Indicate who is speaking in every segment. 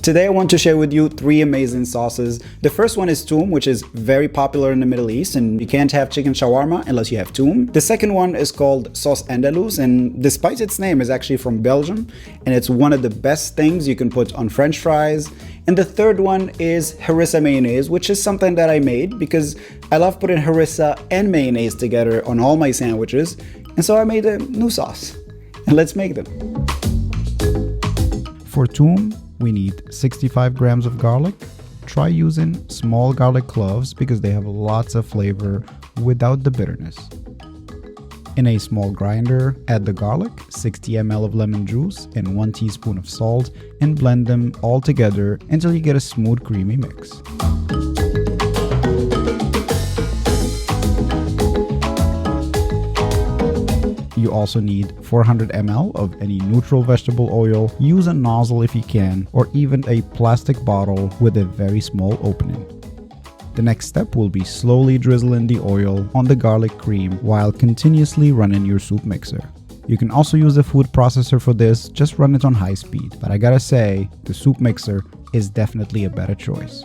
Speaker 1: Today I want to share with you 3 amazing sauces. The first one is Toum, which is very popular in the Middle East, and you can't have chicken shawarma unless you have Toum. The second one is called sauce Andalouse, and despite its name, is actually from Belgium, and it's one of the best things you can put on French fries. And the third one is Harissa Mayonnaise, which is something that I made because I love putting harissa and mayonnaise together on all my sandwiches, and so I made a new sauce. And let's make them.
Speaker 2: For Toum, we need 65 grams of garlic. Try using small garlic cloves because they have lots of flavor without the bitterness. In a small grinder, add the garlic, 60 ml of lemon juice, and 1 teaspoon of salt, and blend them all together until you get a smooth, creamy mix. You also need 400 ml of any neutral vegetable oil. Use a nozzle if you can, or even a plastic bottle with a very small opening. The next step will be slowly drizzling the oil on the garlic cream while continuously running your soup mixer. You can also use a food processor for this, just run it on high speed. But I gotta say, the soup mixer is definitely a better choice.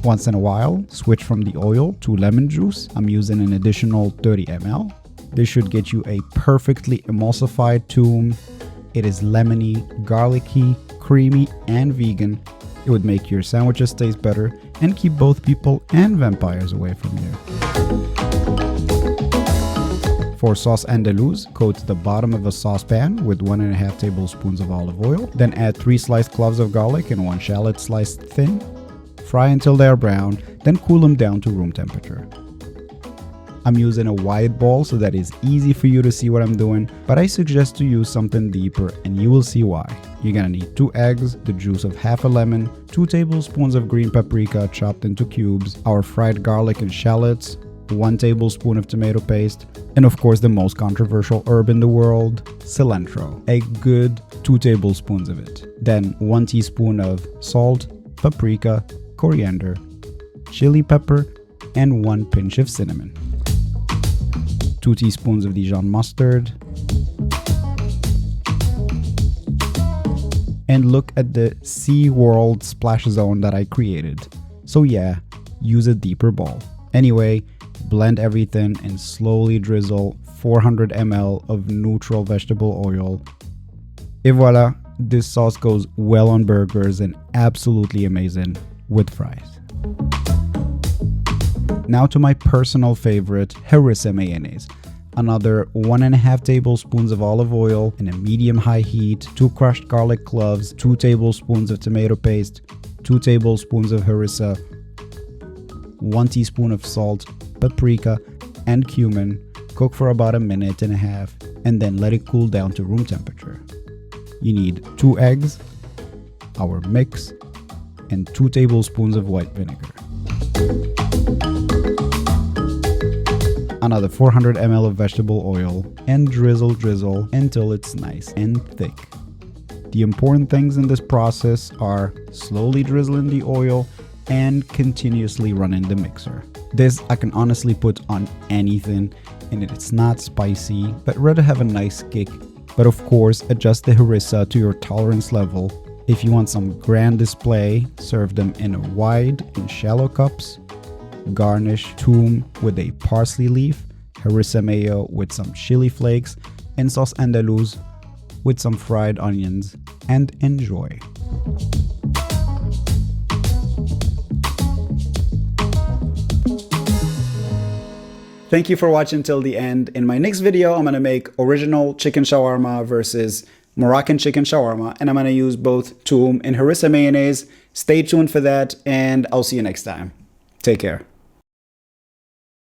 Speaker 2: Once in a while, switch from the oil to lemon juice. I'm using an additional 30 ml. This should get you a perfectly emulsified Toum. It is lemony, garlicky, creamy, and vegan. It would make your sandwiches taste better and keep both people and vampires away from you. For sauce Andalouse, coat the bottom of a saucepan with 1.5 tablespoons of olive oil. Then add 3 sliced cloves of garlic and 1 shallot sliced thin. Fry until they are brown, then cool them down to room temperature. I'm using a wide bowl so that it's easy for you to see what I'm doing, but I suggest to use something deeper and you will see why. You're gonna need 2 eggs, the juice of half a lemon, 2 tablespoons of green paprika chopped into cubes, our fried garlic and shallots, 1 tablespoon of tomato paste, and of course the most controversial herb in the world, cilantro. A good 2 tablespoons of it. Then 1 teaspoon of salt, paprika, coriander, chili pepper, and 1 pinch of cinnamon. 2 teaspoons of Dijon Mustard. And look at the Sea World splash zone that I created. So yeah, use a deeper bowl. Anyway, blend everything and slowly drizzle 400 ml of neutral vegetable oil. Et voila, this sauce goes well on burgers and absolutely amazing with fries. Now to my personal favorite, Harissa Mayonnaise. Another 1.5 tablespoons of olive oil in a medium-high heat, 2 crushed garlic cloves, 2 tablespoons of tomato paste, 2 tablespoons of harissa, 1 teaspoon of salt, paprika, and cumin. Cook for about 1.5 minutes and then let it cool down to room temperature. You need 2 eggs, our mix, and 2 tablespoons of white vinegar. Another 400 ml of vegetable oil, and drizzle until it's nice and thick. The important things in this process are slowly drizzling the oil and continuously running the mixer. This I can honestly put on anything, and it's not spicy, but rather have a nice kick. But of course, adjust the harissa to your tolerance level. If you want some grand display, serve them in a wide and shallow cups. Garnish Toum with a parsley leaf, harissa mayo with some chili flakes, and sauce Andalouse with some fried onions, and enjoy.
Speaker 1: Thank you for watching till the end. In my next video, I'm gonna make original chicken shawarma versus Moroccan chicken shawarma, and I'm gonna use both Toum and Harissa Mayonnaise. Stay tuned for that, and I'll see you next time. Take care.